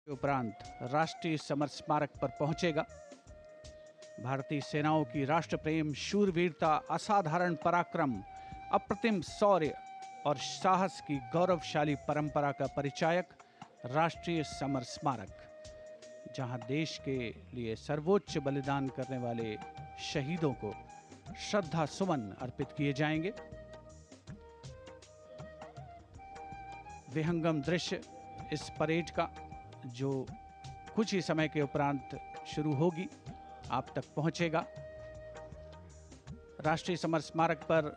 के उपरांत राष्ट्रीय समर स्मारक पर पहुंचेगा। भारतीय सेनाओं की राष्ट्र प्रेम, शूरवीरता, असाधारण पराक्रम, अप्रतिम शौर्य और साहस की गौरवशाली परंपरा का परिचायक राष्ट्रीय समर स्मारक, जहां देश के लिए सर्वोच्च बलिदान करने वाले शहीदों को श्रद्धा सुमन अर्पित किए जाएंगे। विहंगम दृश्य इस परेड का, जो कुछ ही समय के उपरांत शुरू होगी, आप तक पहुंचेगा। राष्ट्रीय समर स्मारक पर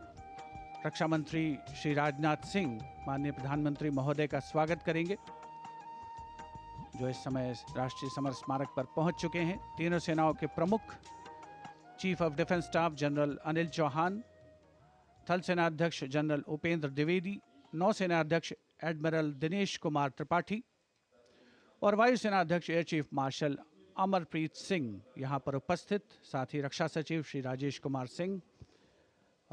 रक्षा मंत्री श्री राजनाथ सिंह माननीय प्रधानमंत्री महोदय का स्वागत करेंगे, जो इस समय राष्ट्रीय समर स्मारक पर पहुंच चुके हैं। तीनों सेनाओं के प्रमुख chief of defence staff general Anil Chauhan, थल सेना अध्यक्ष जनरल उपेंद्र द्विवेदी, नौसेना अध्यक्ष एडमिरल दिनेश कुमार त्रिपाठी और वायुसेना अध्यक्ष air chief marshal Amarpreet Singh यहां पर उपस्थित। साथ ही रक्षा सचिव श्री राजेश कुमार सिंह,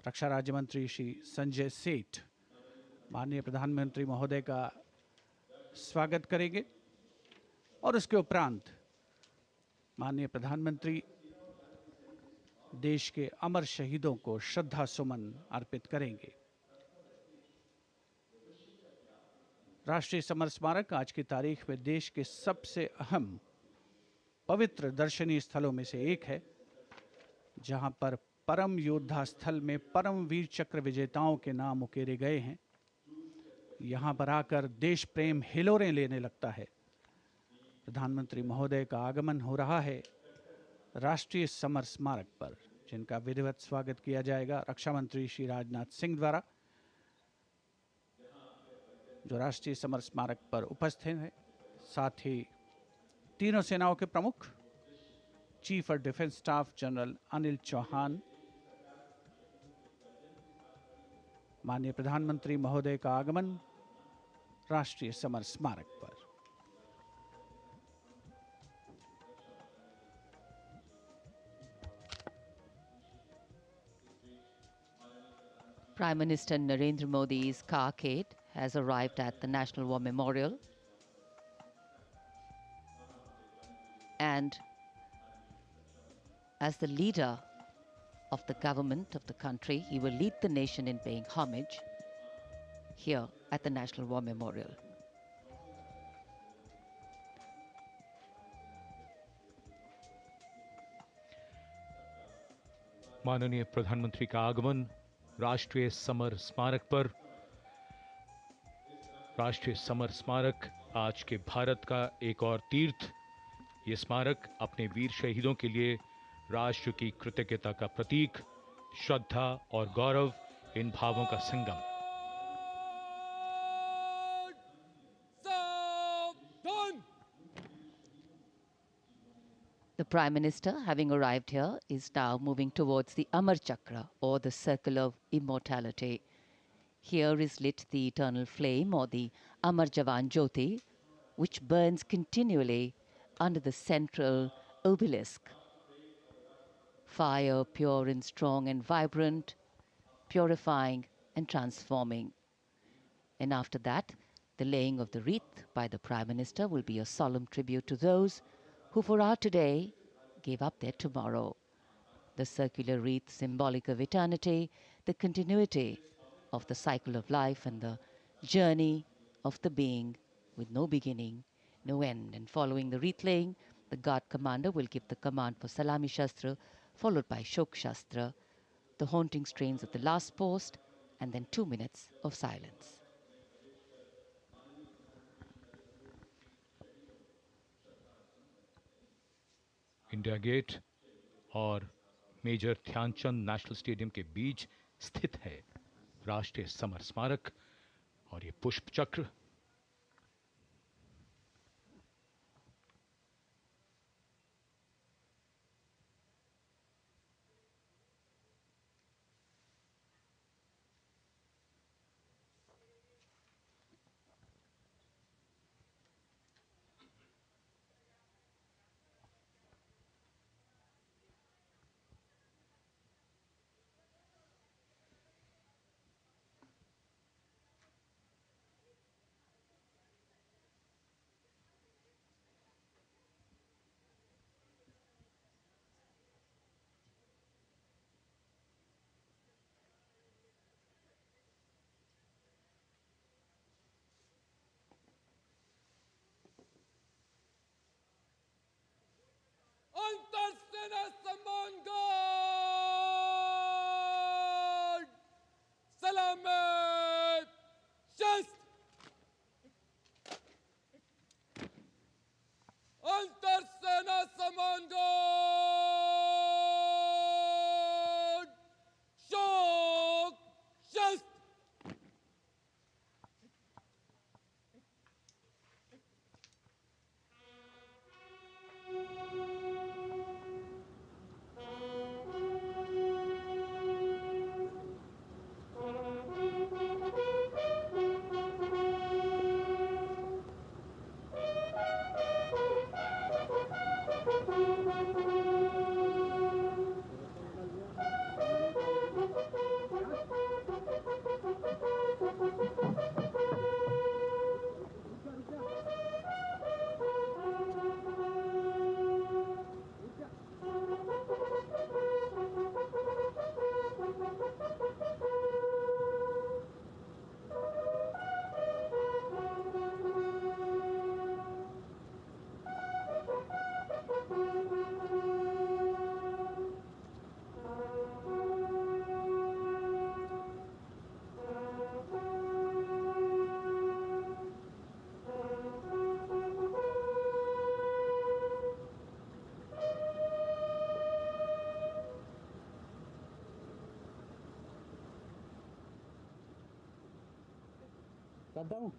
रक्षा राज्य मंत्री श्री संजय सेठ माननीय प्रधानमंत्री महोदय का स्वागत करेंगे और उसके उपरांत माननीय प्रधानमंत्री देश के अमर शहीदों को श्रद्धा सुमन अर्पित करेंगे। राष्ट्रीय समर स्मारक आज की तारीख में देश के सबसे अहम पवित्र दर्शनीय स्थलों में से एक है, जहां पर परम योद्धा स्थल में परम वीर चक्र विजेताओं के नाम उकेरे गए हैं। यहां पर आकर देश प्रेम हिलोरें लेने लगता है। प्रधानमंत्री महोदय का आगमन हो रहा है राष्ट्रीय समर स्मारक पर, जिनका विधिवत स्वागत किया जाएगा रक्षा मंत्री श्री राजनाथ सिंह द्वारा, जो राष्ट्रीय समर स्मारक पर उपस्थित हैं। साथ ही तीनों सेनाओं के प्रमुख chief of defence staff general Anil Chauhan माननीय प्रधानमंत्री महोदय का आगमन राष्ट्रीय समर स्मारक पर। Prime Minister Narendra Modi's carcade has arrived at the National War Memorial, and as the leader of the government of the country, he will lead the nation in paying homage here at the National War Memorial. माननीय प्रधानमंत्री का आगमन राष्ट्रीय summer स्मारक पर। राष्ट्रीय summer स्मारक आज के भारत का एक और तीर्थ। ये स्मारक अपने वीर शहीदों के लिए राष्ट्र की कृतज्ञता का प्रतीक, श्रद्धा और गौरव, इन भावों का संगम। The Prime Minister, having arrived here, is now moving towards the Amar Chakra, or the Circle of Immortality. Here is lit the eternal flame, or the Amar Jawan Jyoti, which burns continually under the central obelisk. Fire, pure and strong and vibrant, purifying and transforming. And after that, the laying of the wreath by the Prime Minister will be a solemn tribute to those who for our today gave up their tomorrow. The circular wreath, symbolic of eternity, the continuity of the cycle of life and the journey of the being with no beginning, no end. And following the wreath laying, the guard commander will give the command for Salami Shastra, followed by Shok Shastra, the haunting strains of the last post, and then 2 minutes of silence. India Gate और major Dhyanchand national stadium के बीच स्थित है राष्ट्रीय summer स्मारक और ये पुष्प चक्र। करता हूँ।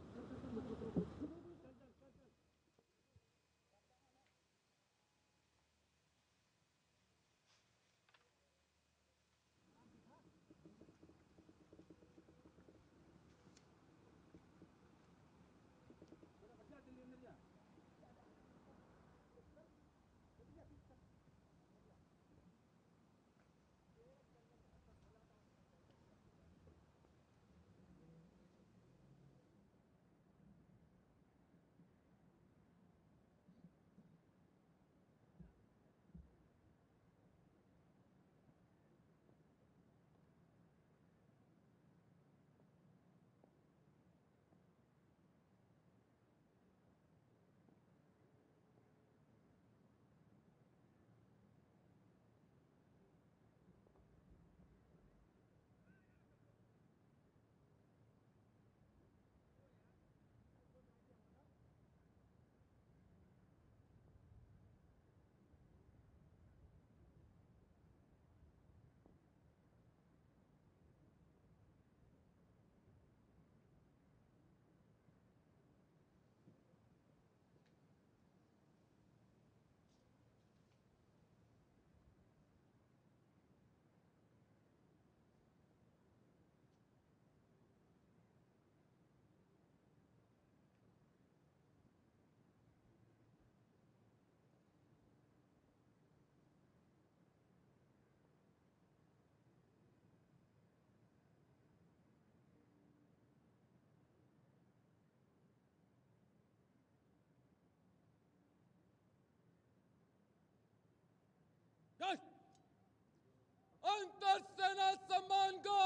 अंतर सेना सम्मान गार्ड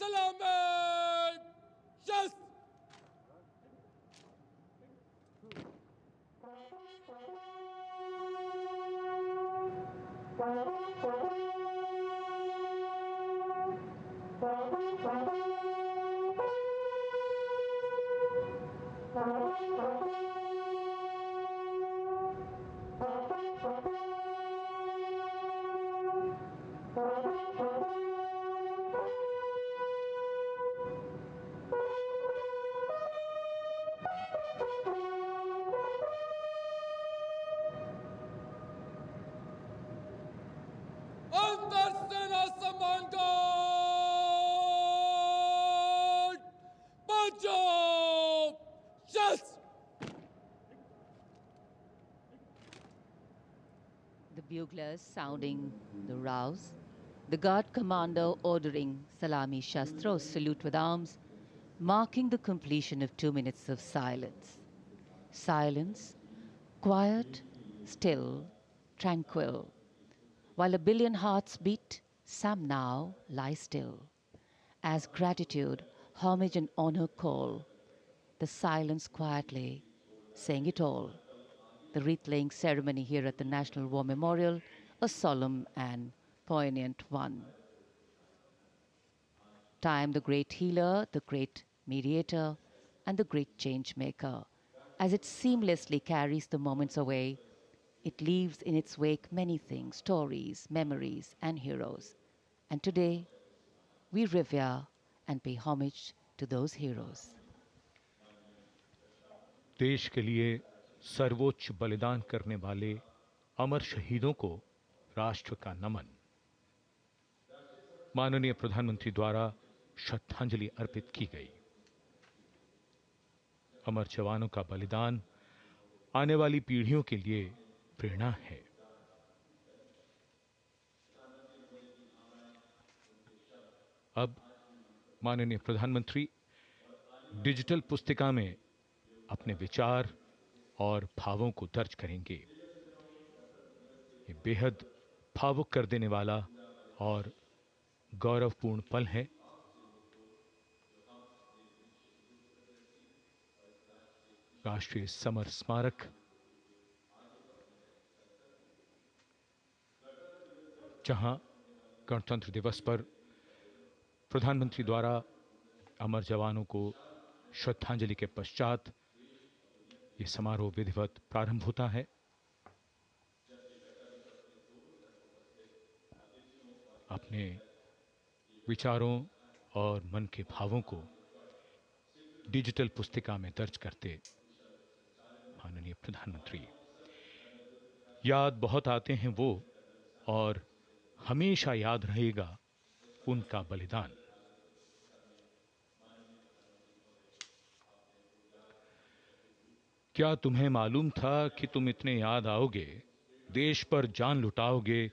सलामी शस्त्र अंतर सेना सम्मान गार्ड पंजाब शस्त्र The buglers sounding the rouse, the guard commander ordering Salami Shastros salute with arms, marking the completion of 2 minutes of silence. Silence, quiet, still, tranquil. While a billion hearts beat, some now lie still. As gratitude, homage and honor call, the silence quietly, saying it all. The wreath-laying ceremony here at the National War Memorial, a solemn and poignant one. Time, the great healer, the great mediator, and the great change maker. As it seamlessly carries the moments away, it leaves in its wake many things, stories, memories, and heroes. And today, we revere and pay homage to those heroes. देश के लिए सर्वोच्च बलिदान करने वाले अमर शहीदों को राष्ट्र का नमन। माननीय प्रधानमंत्री द्वारा श्रद्धांजलि अर्पित की गई। अमर जवानों का बलिदान आने वाली पीढ़ियों के लिए प्रेरणा है। अब माननीय प्रधानमंत्री डिजिटल पुस्तिका में अपने विचार और भावों को दर्ज करेंगे। ये बेहद भावुक कर देने वाला और गौरवपूर्ण पल है। राष्ट्रीय समर स्मारक जहां गणतंत्र दिवस पर प्रधानमंत्री द्वारा अमर जवानों को श्रद्धांजलि के पश्चात ये समारोह विधिवत प्रारंभ होता है। अपने विचारों और मन के भावों को डिजिटल पुस्तिका में दर्ज करते माननीय प्रधानमंत्री। याद बहुत आते हैं वो, और हमेशा याद रहेगा उनका बलिदान। क्या तुम्हें मालूम था कि तुम इतने याद आओगे, देश पर जान लुटाओगे,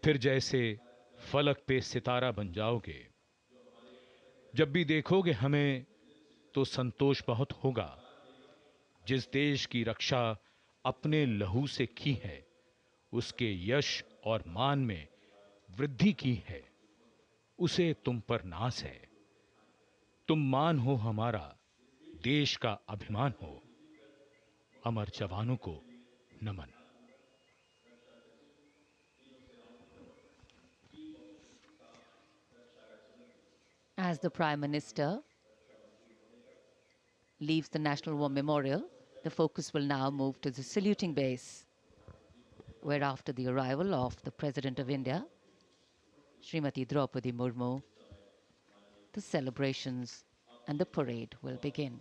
फिर जैसे फलक पे सितारा बन जाओगे। जब भी देखोगे हमें तो संतोष बहुत होगा। जिस देश की रक्षा अपने लहू से की है, उसके यश और मान में वृद्धि की है, उसे तुम पर नाज है। तुम मान हो हमारा, देश का अभिमान हो। अमर जवानों को नमन। As the Prime Minister leaves the National War Memorial, the focus will now move to the saluting base, where after the arrival of the President of India, Srimati Draupadi Murmu, the celebrations and the parade will begin.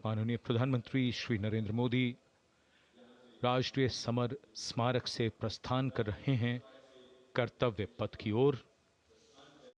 माननीय प्रधानमंत्री श्री नरेंद्र मोदी राष्ट्रीय summer स्मारक से प्रस्थान कर रहे हैं कर्तव्य पथ की ओर।